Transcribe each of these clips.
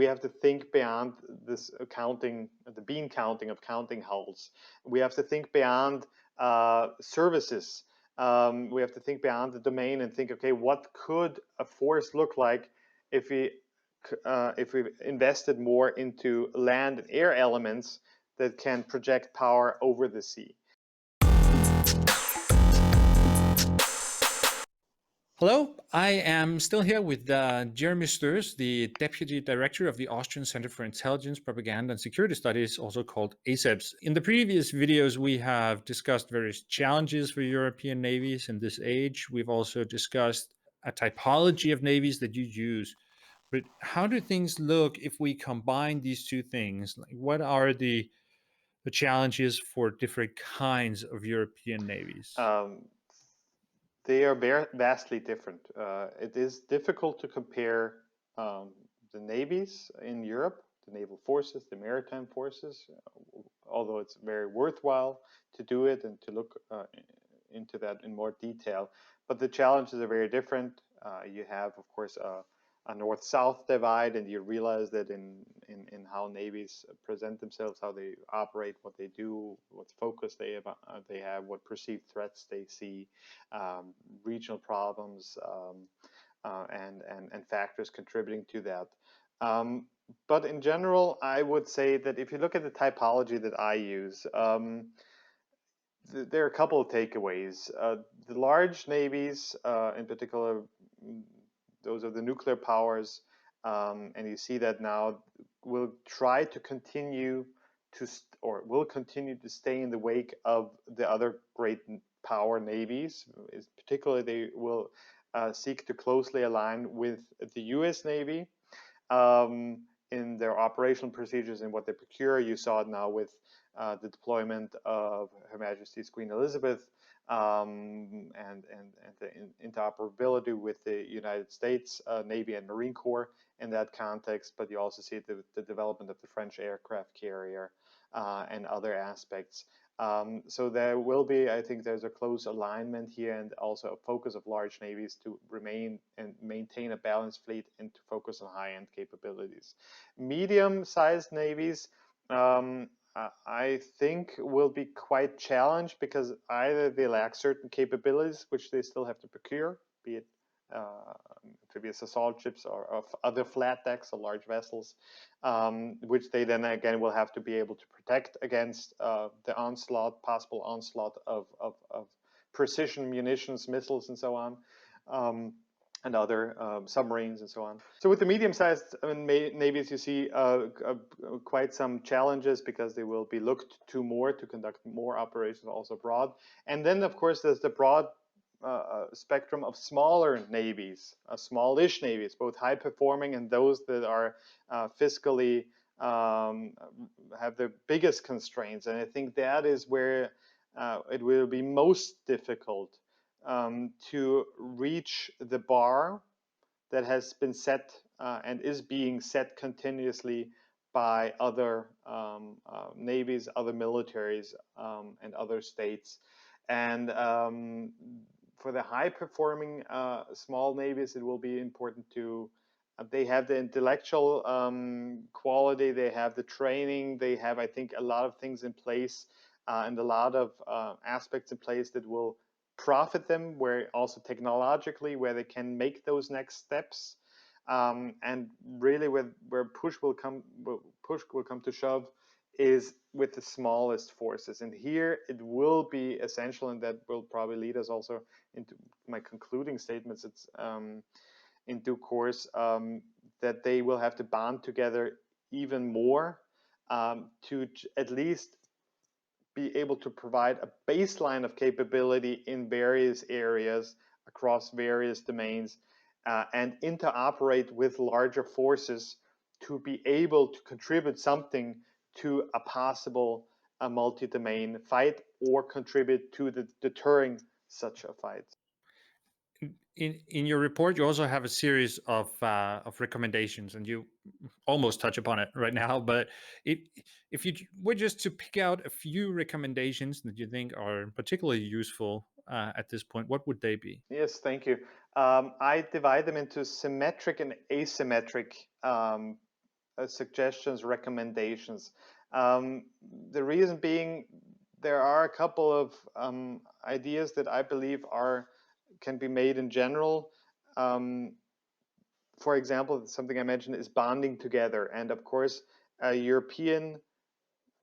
we have to think beyond this accounting, the bean counting of counting hulls. We have to think beyond services. We have to think beyond the domain and think, okay, what could a force look like if we invested more into land and air elements that can project power over the sea. Hello, I am still here with Jeremy Stöhs, the Deputy Director of the Austrian Center for Intelligence, Propaganda and Security Studies, also called ACEPS. In the previous videos, we have discussed various challenges for European navies in this age. We've also discussed a typology of navies that you use. But how do things look if we combine these two things? Like, what are the challenges for different kinds of European navies? They are vastly different. It is difficult to compare the navies in Europe, the naval forces, the maritime forces, although it's very worthwhile to do it and to look into that in more detail. But the challenges are very different. You have, of course, a north-south divide, and you realize that in how navies present themselves, how they operate, what they do, what focus they have, what perceived threats they see, regional problems, and factors contributing to that. But in general, I would say that if you look at the typology that I use, there are a couple of takeaways. The large navies, in particular, those are the nuclear powers, and you see that now will try to continue to, or will continue to stay in the wake of the other great power navies. Particularly, they will seek to closely align with the U.S. Navy in their operational procedures and what they procure. You saw it now with the deployment of Her Majesty's Queen Elizabeth, and the interoperability with the United States Navy and Marine Corps in that context. But you also see the development of the French aircraft carrier and other aspects. So there will be, I think there's a close alignment here, and also a focus of large navies to remain and maintain a balanced fleet and to focus on high-end capabilities. Medium-sized navies, I think, will be quite challenged because either they lack certain capabilities, which they still have to procure, be it amphibious assault ships or of other flat decks or large vessels, which they then again will have to be able to protect against the possible onslaught of precision munitions, missiles, and so on. And other submarines and so on. So with the medium-sized navies, you see quite some challenges because they will be looked to more to conduct more operations also abroad. And then, of course, there's the broad spectrum of smaller navies, smallish navies, both high-performing and those that are fiscally have the biggest constraints. And I think that is where it will be most difficult to reach the bar that has been set and is being set continuously by other navies, other militaries, and other states. And for the high-performing small navies, it will be important to they have the intellectual quality, they have the training, they have, I think, a lot of things in place and a lot of aspects in place that will profit them, where also technologically, where they can make those next steps, and really where push will come to shove is with the smallest forces. And here it will be essential, and that will probably lead us also into my concluding statements. It's in due course that they will have to bond together even more to at least be able to provide a baseline of capability in various areas across various domains and interoperate with larger forces to be able to contribute something to a possible multi-domain fight or contribute to the deterring such a fight. In your report, you also have a series of recommendations, and you almost touch upon it right now. But if you were just to pick out a few recommendations that you think are particularly useful at this point, what would they be? Yes, thank you. I divide them into symmetric and asymmetric suggestions, recommendations. The reason being, there are a couple of ideas that I believe can be made in general. For example, something I mentioned is bonding together, and of course, European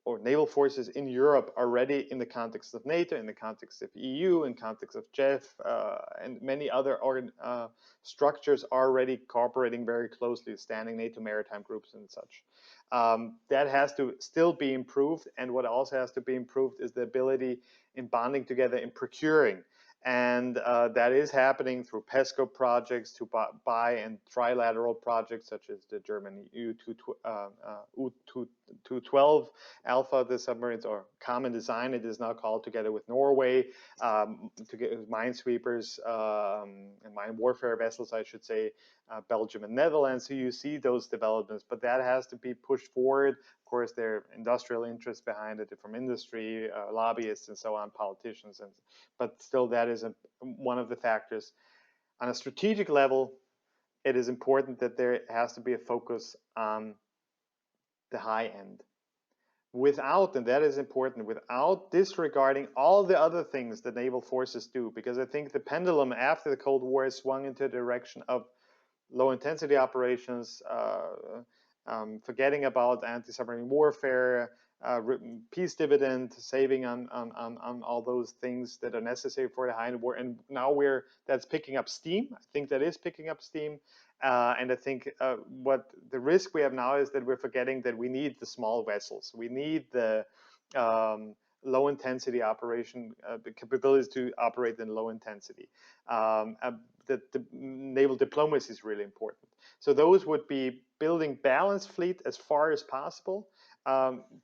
or naval forces in Europe are already in the context of NATO, in the context of EU, in context of JEF, and many other structures are already cooperating very closely, standing NATO maritime groups and such. That has to still be improved, and what also has to be improved is the ability in bonding together in procuring. And that is happening through PESCO projects, to buy and trilateral projects such as the German U-212 Alpha, the submarines, or common design, it is now called, together with Norway, together with minesweepers and mine warfare vessels, I should say, Belgium and Netherlands. So you see those developments, but that has to be pushed forward. Of course, there are industrial interests behind it from industry, lobbyists, and so on, politicians, but still that is one of the factors. On a strategic level, it is important that there has to be a focus on the high end. Without, and that is important, without disregarding all the other things that naval forces do, because I think the pendulum after the Cold War has swung into the direction of low intensity operations, forgetting about anti-submarine warfare, peace dividend, saving on all those things that are necessary for the high end war. And now that's picking up steam. I think that is picking up steam. And I think what the risk we have now is that we're forgetting that we need the small vessels. We need the low intensity operation capabilities to operate in low intensity. The naval diplomacy is really important. So those would be building balanced fleet as far as possible,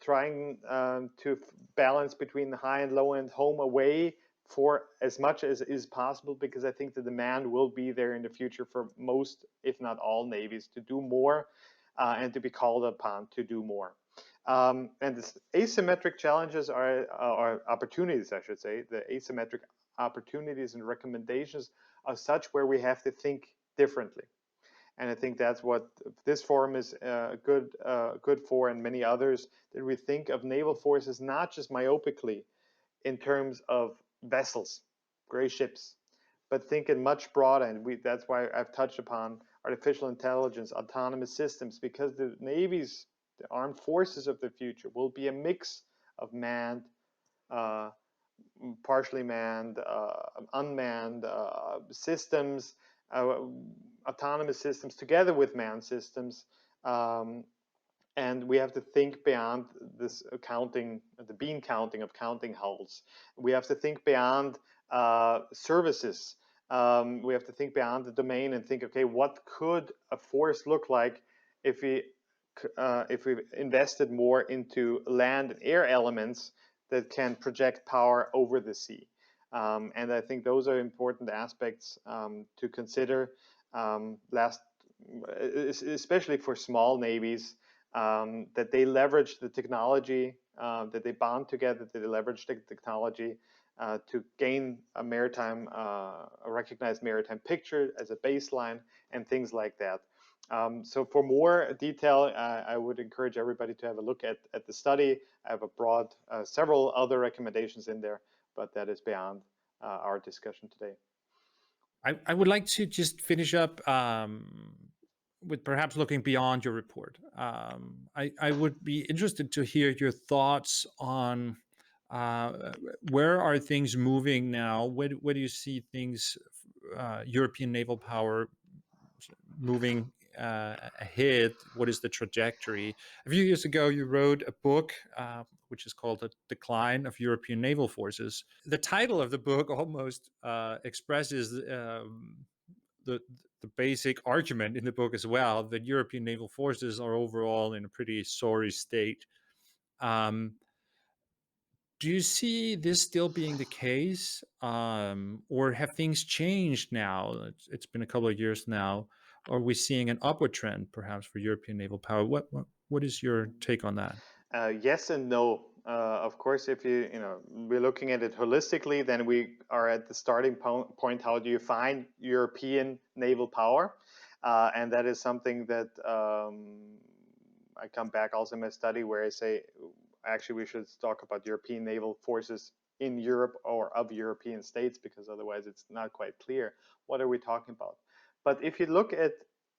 trying to balance between the high and low end, home, away, for as much as is possible, because I think the demand will be there in the future for most, if not all, navies to do more and to be called upon to do more. And the asymmetric challenges are opportunities, I should say. The asymmetric opportunities and recommendations are such where we have to think differently. And I think that's what this forum is good for, and many others, that we think of naval forces not just myopically in terms of vessels, gray ships, but thinking much broader. And that's why I've touched upon artificial intelligence, autonomous systems, because the navies, the armed forces of the future, will be a mix of manned, partially manned, unmanned systems, autonomous systems, together with manned systems. And we have to think beyond this counting, the bean counting of counting hulls. We have to think beyond services. We have to think beyond the domain and think, okay, what could a force look like if we invested more into land and air elements that can project power over the sea? And I think those are important aspects to consider. Especially for small navies, that they leverage the technology, that they bond together, that they leverage the technology to gain a recognized maritime picture as a baseline, and things like that. So for more detail, I would encourage everybody to have a look at the study. I have brought several other recommendations in there, but that is beyond our discussion today. I would like to just finish up with perhaps looking beyond your report. I would be interested to hear your thoughts on where are things moving now? Where do you see things, European naval power moving ahead? What is the trajectory? A few years ago, you wrote a book which is called The Decline of European Naval Forces. The title of the book almost expresses the basic argument in the book as well, that European naval forces are overall in a pretty sorry state. Do you see this still being the case, or have things changed now? It's been a couple of years now. Are we seeing an upward trend, perhaps, for European naval power? What is your take on that? Yes and no. Of course, if we're looking at it holistically, then we are at the starting point. How do you find European naval power? And that is something that I come back also in my study where I say, actually, we should talk about European naval forces in Europe or of European states, because otherwise it's not quite clear what are we talking about. But if you look at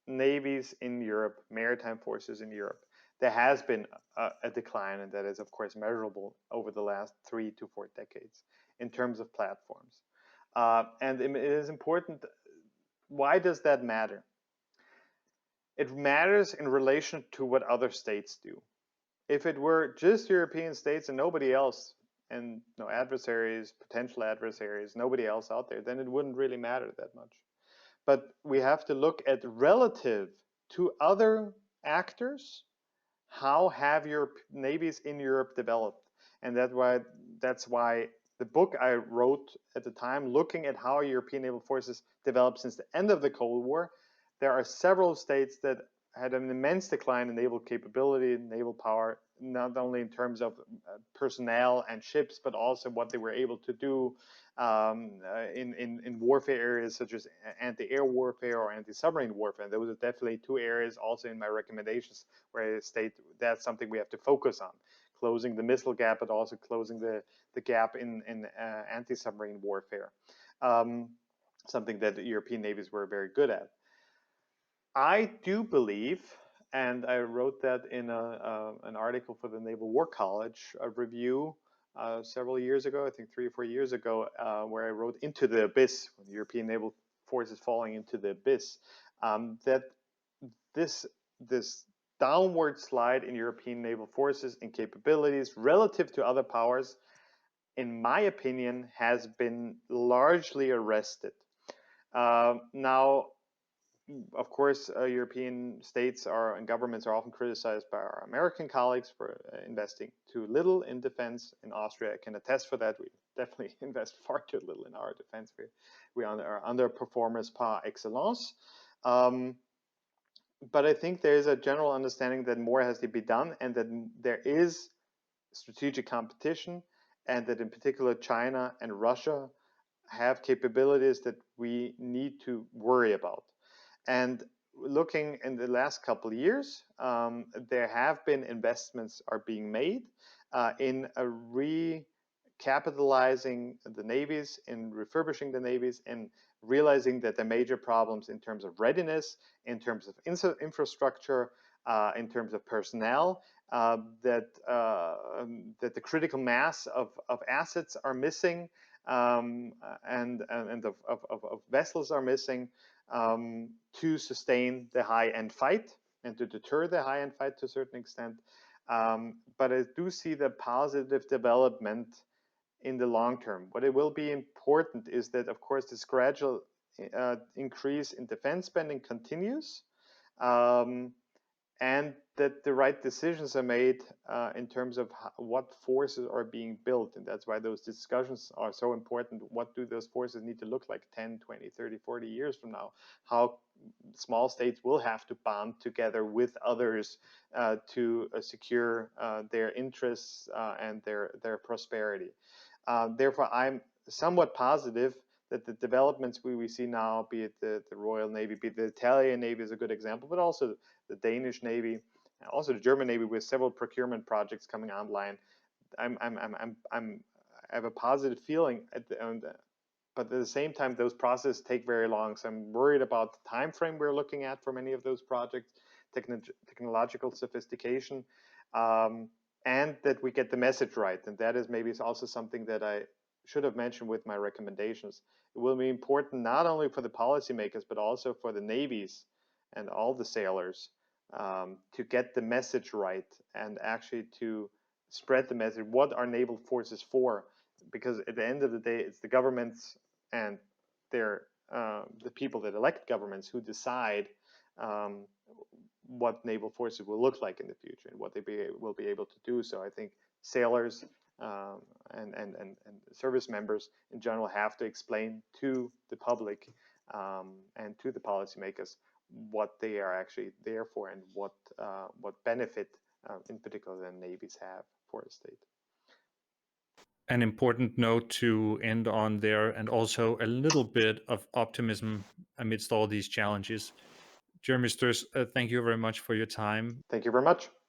navies in Europe, maritime forces in Europe, there has been a decline, and that is, of course, measurable over the last 3 to 4 decades in terms of platforms. And it is important. Why does that matter? It matters in relation to what other states do. If it were just European states and nobody else, and no adversaries, potential adversaries, nobody else out there, then it wouldn't really matter that much. But we have to look at relative to other actors, how have your navies in Europe developed? And that's why the book I wrote at the time, looking at how European naval forces developed since the end of the Cold War, there are several states that had an immense decline in naval capability, naval power, not only in terms of personnel and ships, but also what they were able to do in warfare areas such as anti-air warfare or anti-submarine warfare. Those are definitely two areas also in my recommendations where I state that's something we have to focus on. Closing the missile gap, but also closing the gap in anti-submarine warfare. Something that the European navies were very good at. I do believe, and I wrote that in an article for the Naval War College, a review several years ago, I think 3 or 4 years ago, where I wrote Into the Abyss, when the European naval forces falling into the abyss, that this downward slide in European naval forces and capabilities relative to other powers, in my opinion, has been largely arrested. Now, of course, European states and governments are often criticized by our American colleagues for investing too little in defense. In Austria, I can attest for that. We definitely invest far too little in our defense. We are underperformers par excellence. But I think there is a general understanding that more has to be done, and that there is strategic competition, and that in particular China and Russia have capabilities that we need to worry about. And looking in the last couple of years, there have been investments are being made in recapitalizing the navies, in refurbishing the navies, and realizing that the major problems in terms of readiness, in terms of infrastructure, in terms of personnel, that the critical mass of assets are missing, and of vessels are missing, to sustain the high-end fight and to deter the high-end fight to a certain extent. But I do see the positive development in the long term. What it will be important is that, of course, this gradual increase in defense spending continues, and that the right decisions are made in terms of what forces are being built. And that's why those discussions are so important. What do those forces need to look like 10, 20, 30, 40 years from now? How small states will have to bond together with others to secure their interests and their prosperity. Therefore, I'm somewhat positive that the developments we see now, be it the Royal Navy, be it the Italian Navy is a good example, but also the Danish Navy, and also the German Navy with several procurement projects coming online. I have a positive feeling but at the same time, those processes take very long. So I'm worried about the time frame we're looking at for many of those projects, technological sophistication, and that we get the message right. And that is maybe also something that I should have mentioned with my recommendations. It will be important not only for the policymakers, but also for the navies and all the sailors to get the message right and actually to spread the message. What are naval forces for? Because at the end of the day, it's the governments and the people that elect governments who decide what naval forces will look like in the future and what they will be able to do. So I think sailors and service members in general have to explain to the public and to the policymakers what they are actually there for and what benefit in particular the navies have for a state. An important note to end on there, and also a little bit of optimism amidst all these challenges. Jeremy Stöhs, thank you very much for your time. Thank you very much.